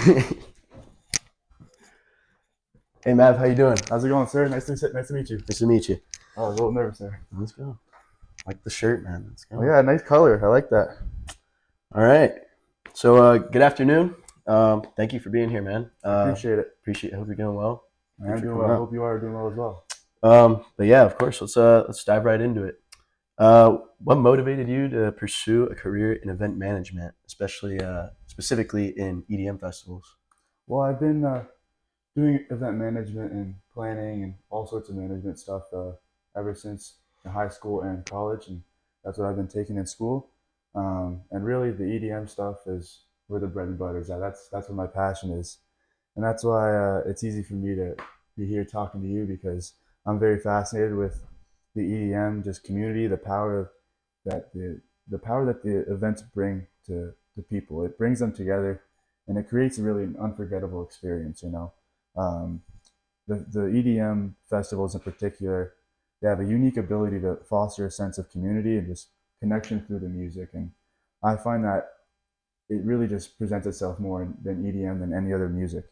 Hey Mav, how you doing? How's it going, sir? Nice to meet you. Nice to meet you. Oh, I was a little nervous there. Let's go. Like the shirt, man. Let's Oh go. yeah, nice color. I like that. All right. So, good afternoon. Thank you for being here, man. Appreciate it. Appreciate. Hope you're doing well. I Thanks am for doing coming well. I out. hope you are doing well as well. But yeah, of course. Let's dive right into it. What motivated you to pursue a career in event management, especially specifically in EDM festivals? Well, I've been doing event management and planning and all sorts of management stuff ever since high school and college, and that's what I've been taking in school. And really, the EDM stuff is where the bread and butter is at. That's where my passion is, and that's why it's easy for me to be here talking to you because I'm very fascinated with the EDM just community, that the power that the events bring to people. It brings them together, and it creates a really unforgettable experience. Um, the EDM festivals in particular, they have a unique ability to foster a sense of community and just connection through the music. And I find that it really just presents itself more than EDM than any other music.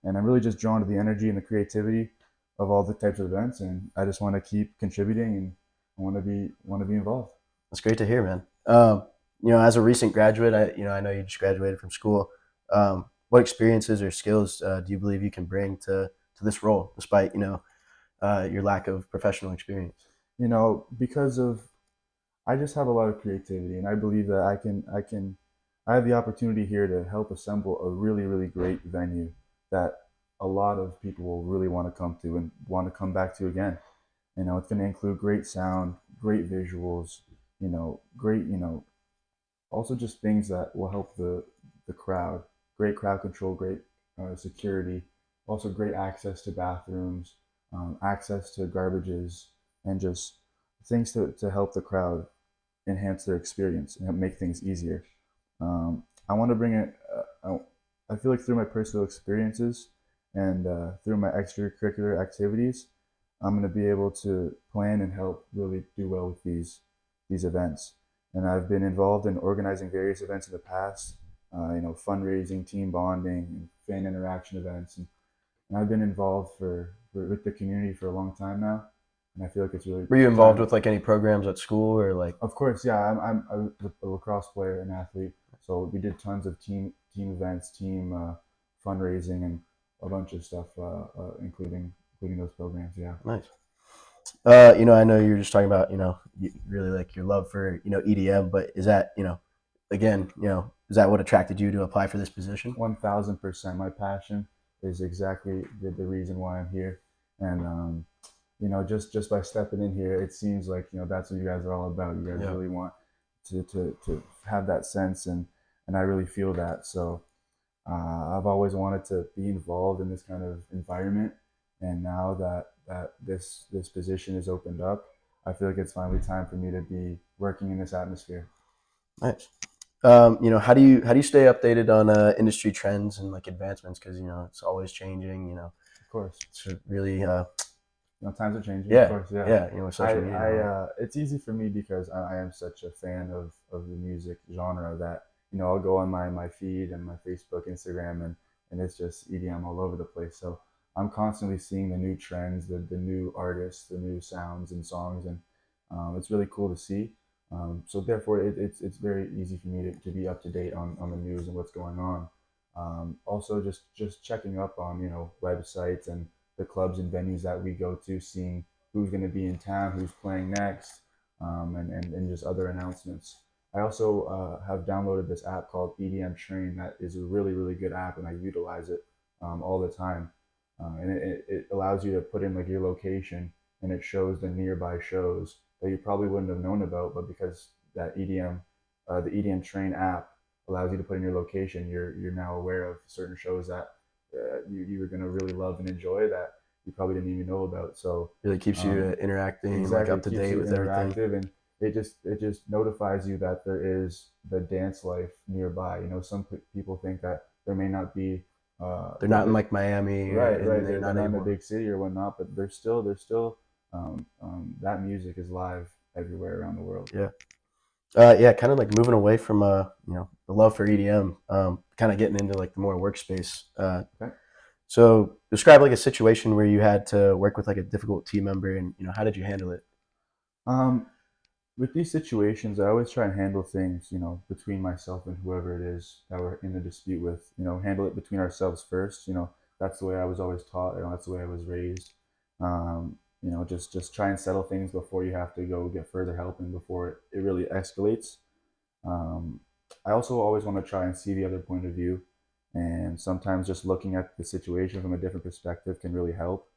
And I'm really just drawn to the energy and the creativity of all the types of events, and I just want to keep contributing and I want to be involved. That's great to hear, man. As a recent graduate, I know you just graduated from school. What experiences or skills do you believe you can bring to this role, despite your lack of professional experience? Because of I just have a lot of creativity, and I believe that I have the opportunity here to help assemble a really, really great venue that a lot of people will really want to come to and want to come back to again. It's going to include great sound, great visuals, great, also just things that will help the crowd. Great crowd control, great security, also great access to bathrooms, access to garbages, and just things to help the crowd enhance their experience and make things easier. I want to bring it. I feel like through my personal experiences and through my extracurricular activities, I'm going to be able to plan and help really do well with these events. And I've been involved in organizing various events in the past, fundraising, team bonding, and fan interaction events, and I've been involved with the community for a long time now, and I feel like it's really Were you involved time. with like any programs at school or like? Of course, yeah, I'm a lacrosse player and athlete, so we did tons of team events, team fundraising, and a bunch of stuff, including those programs. Yeah. Nice. I know you're just talking about, you really like your love for, EDM, but is that, again, is that what attracted you to apply for this position? 1000%. My passion is exactly the reason why I'm here, and just by stepping in here, it seems like that's what you guys are all about. You guys Yeah. really want to have that sense, and I really feel that. So I've always wanted to be involved in this kind of environment, and now that this position is opened up, I feel like it's finally time for me to be working in this atmosphere. Nice. How do you stay updated on industry trends and like advancements? Because it's always changing. Of course, It's really times are changing. Of yeah, course, yeah. yeah. With social media and I all that. It's easy for me because I am such a fan of the music genre that I'll go on my feed and my Facebook, Instagram, and it's just EDM all over the place. So I'm constantly seeing the new trends, the new artists, the new sounds and songs, and it's really cool to see. So therefore, it's very easy for me to be up to date on the news and what's going on. Also, just checking up on websites and the clubs and venues that we go to, seeing who's going to be in town, who's playing next, and just other announcements. I also have downloaded this app called EDM Train that is a really, really good app, and I utilize it all the time. And it allows you to put in like your location, and it shows the nearby shows that you probably wouldn't have known about, but because the EDM Train app allows you to put in your location, you're now aware of certain shows that you were going to really love and enjoy that you probably didn't even know about. So Really keeps you interacting, like exactly, up it to keeps date you with everything. interactive, and it just notifies you that there is the dance life nearby. Some people think that there may not be They're not in like Miami right, and right. they're They're not not in a able. big city or whatnot, but there's still that music is live everywhere around the world. Yeah. Yeah, kind of like moving away from the love for EDM, kind of getting into like the more workspace. Okay. So describe like a situation where you had to work with like a difficult team member, and how did you handle it? Um, with these situations, I always try and handle things, between myself and whoever it is that we're in a dispute with. Handle it between ourselves first. That's the way I was always taught. That's the way I was raised. Just try and settle things before you have to go get further help and before it really escalates. Um, I also always want to try and see the other point of view, and sometimes just looking at the situation from a different perspective can really help.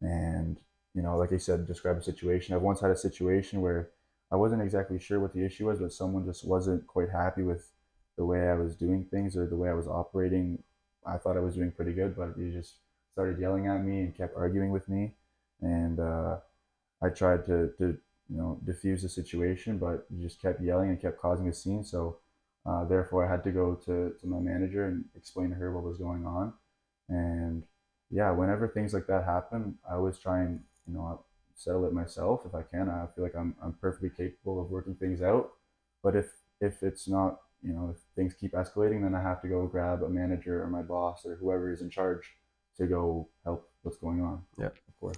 And, like I said, describe a situation. I've once had a situation where I wasn't exactly sure what the issue was, but someone just wasn't quite happy with the way I was doing things or the way I was operating. I thought I was doing pretty good, but he just started yelling at me and kept arguing with me. And I tried to diffuse the situation, but he just kept yelling and kept causing a scene. So therefore, I had to go to my manager and explain to her what was going on. And yeah, whenever things like that happen, I always try and settle it myself if I can. I feel like I'm perfectly capable of working things out. But if it's not, if things keep escalating, then I have to go grab a manager or my boss or whoever is in charge to go help what's going on. Yeah. Of course.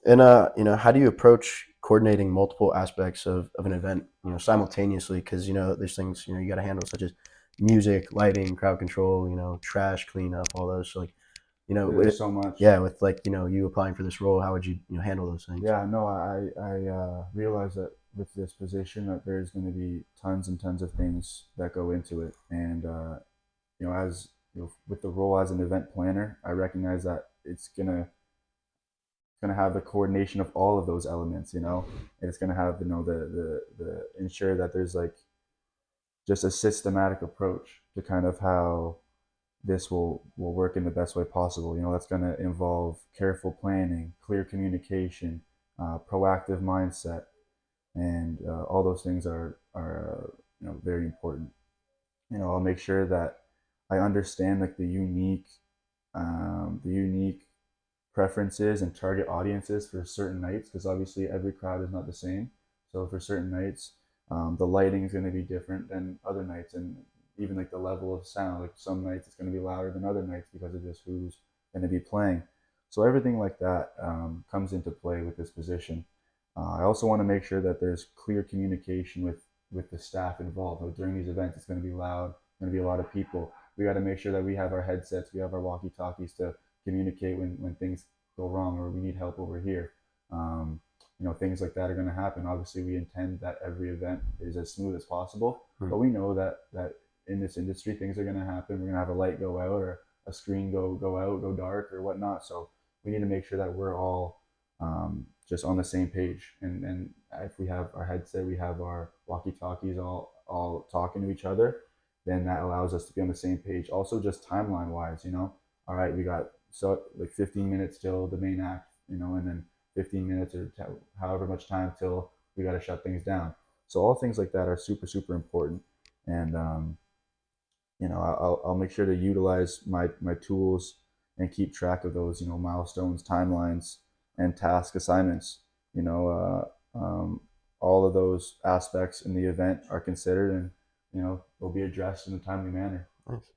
And how do you approach coordinating multiple aspects of an event, simultaneously? Because there's things you got to handle such as music, lighting, crowd control, trash cleanup, all those. So like There's so much. yeah, with like you applying for this role, how would you handle those things? Yeah, no, I realize that with this position that there's going to be tons and tons of things that go into it, and as with the role as an event planner, I recognize that it's gonna have the coordination of all of those elements, and it's gonna have the ensure that there's like just a systematic approach to kind of how this will work in the best way possible. That's going to involve careful planning, clear communication, proactive mindset, and all those things are very important. I'll make sure that I understand like the unique preferences and target audiences for certain nights because obviously every crowd is not the same. So for certain nights, the lighting is going to be different than other nights, and even like the level of sound. Like some nights it's going to be louder than other nights because of just who's going to be playing. So everything like that comes into play with this position. I also want to make sure that there's clear communication with the staff involved. So during these events, it's going to be loud. Going to be a lot of people. We got to make sure that we have our headsets, we have our walkie talkies to communicate when things go wrong or we need help over here. Things like that are going to happen. Obviously, we intend that every event is as smooth as possible, Hmm. but we know that in this industry, things are going to happen. We're going to have a light go out or a screen go out, go dark or whatnot. So we need to make sure that we're all just on the same page. And if we have our headset, we have our walkie talkies all talking to each other, then that allows us to be on the same page. Also, just timeline wise, all right, we got so like 15 minutes till the main act, and then 15 minutes or however much time till we got to shut things down. So all things like that are super super important, and I'll make sure to utilize my tools and keep track of those milestones, timelines, and task assignments. You know, all of those aspects in the event are considered, and they'll be addressed in a timely manner. Nice.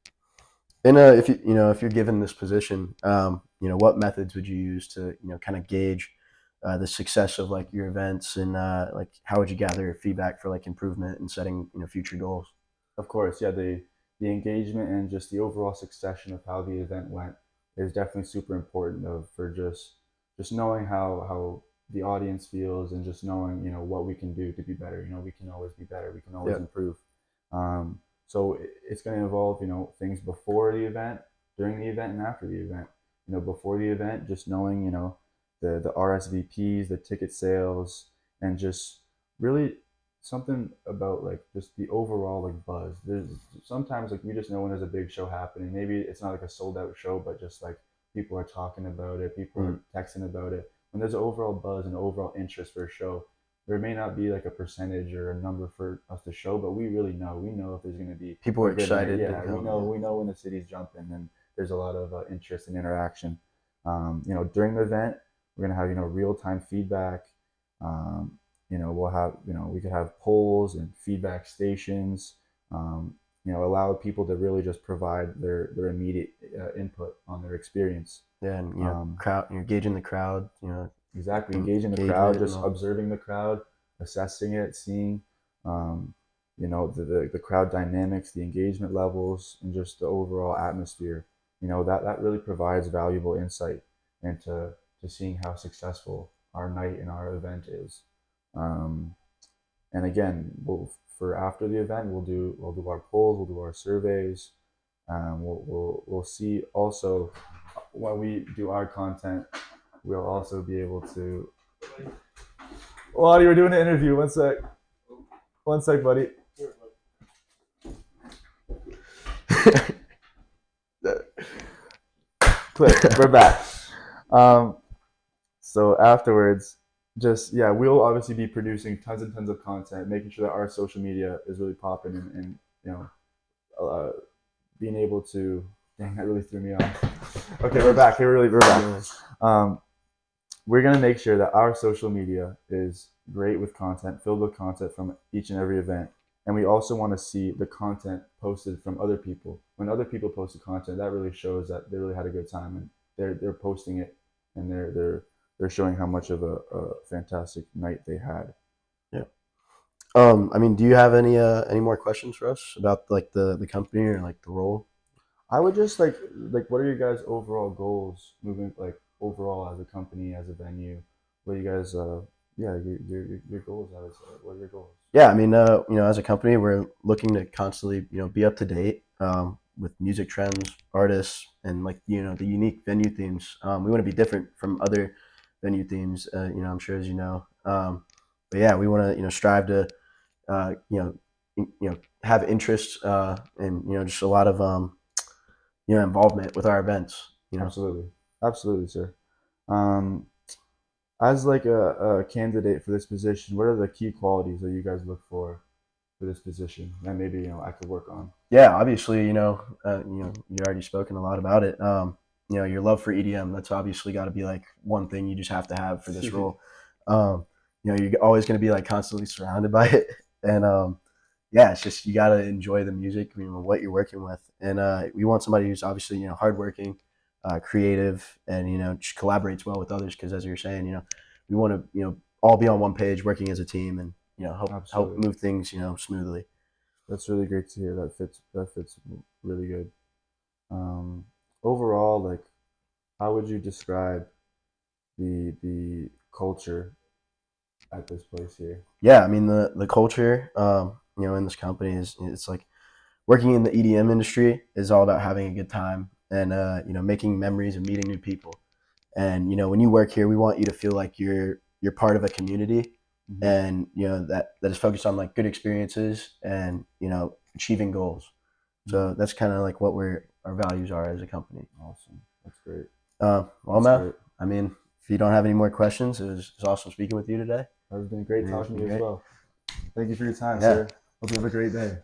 And if if you're given this position, what methods would you use to kind of gauge the success of like your events, and like how would you gather feedback for like improvement and setting future goals? Of course, yeah, the engagement and just the overall succession of how the event went is definitely super important for just knowing how the audience feels and just knowing what we can do to be better. We can always be better. We can always Yeah. improve. So it's going to involve things before the event, during the event, and after the event. Before the event, just knowing the RSVPs, the ticket sales, and just really something about like just the overall like buzz. There's sometimes like we just know when there's a big show happening. Maybe it's not like a sold out show, but just like people are talking about it, people Mm. are texting about it. When there's an overall buzz and overall interest for a show, there may not be like a percentage or a number for us to show, but we really know. We know if there's going to be People a are good night. excited to Yeah, we come. know. Yeah. We know when the city's jumping and there's a lot of interest and interaction. During the event, we're going to have real time feedback. Um, we'll have, we could have polls and feedback stations. Allow people to really just provide their immediate input on their experience. Yeah, and Um, crowd, you're gauging the crowd, exactly, engaging the crowd, engagement and just all. observing the crowd, assessing it, seeing, um, the crowd dynamics, the engagement levels, and just the overall atmosphere. That really provides valuable insight into to seeing how successful our night and our event is. Um, and again, for after the event, we'll do our polls, we'll do our surveys. We'll see also when we do our content, we'll also be able to. Well, you were doing an interview. One sec, buddy. Click. We're back. Um, so afterwards, just yeah, we'll obviously be producing tons and tons of content, making sure that our social media is really popping, and you uh, being able to. Dang, that really threw me off. Okay, we're back. We're back. Um, we're gonna make sure that our social media is great with content, filled with content from each and every event. And we also want to see the content posted from other people. When other people post the content, that really shows that they really had a good time, and they're posting it, and they're showing how much of a fantastic night they had. Yeah. I mean, do you have any more questions for us about like the company or like the role? I would just what are your guys' overall goals moving, like overall as a company, as a venue? What are you guys yeah, your goals as what are your goals? Yeah, I mean, as a company, we're looking to constantly, be up to date with music trends, artists, and like the unique venue themes. We want to be different from other venue themes. I'm sure as you know. But yeah, we want to strive to uh, you know have interests and just a lot of involvement with our events. Absolutely. Absolutely, sir. Um, as like a candidate for this position, what are the key qualities that you guys look for this position that maybe I could work on? Yeah, obviously, you already spoken a lot about it. Your love for EDM, that's obviously got to be like one thing you just have to have for this role. Um, you're always going to be like constantly surrounded by it, and yeah, it's just you got to enjoy the music, what you're working with, and we want somebody who's obviously hardworking, creative, and just collaborates well with others. Because as you're saying, we want to all be on one page, working as a team, and help Absolutely. move things smoothly. That's really great to hear. That fits really good. Um, overall, like, how would you describe the culture at this place here? Yeah, I mean the culture, in this company is it's like working in the EDM industry is all about having a good time and making memories and meeting new people. And when you work here, we want you to feel like you're part of a community, Mm-hmm. and that is focused on like good experiences and achieving goals. Mm-hmm. So that's kind of like what our values are as a company. Awesome. That's great. Well, That's Mel, great. I mean, if you don't have any more questions, it was awesome speaking with you today. It's been great It's talking to been you as great. well. Thank you for your time, Yeah. sir. Hope you have a great day.